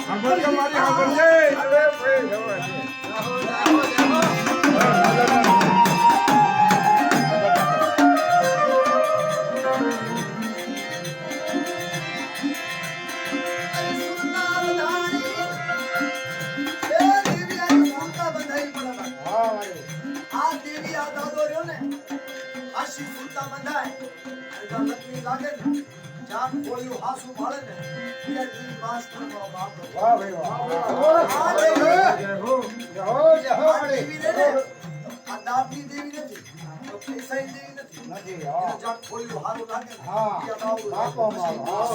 આગળ મારી આગળ છે અરે ભાઈ જવો હાસુ મળે ને ઈ માસ કરવાનો બાપ વાહ ભાઈ વાહ જય હો આ દાબની દેવી નથી તો પૈસા દેવી નથી નથી હા જાત ખોલ્યું હારું લાગે હા બાપો મારો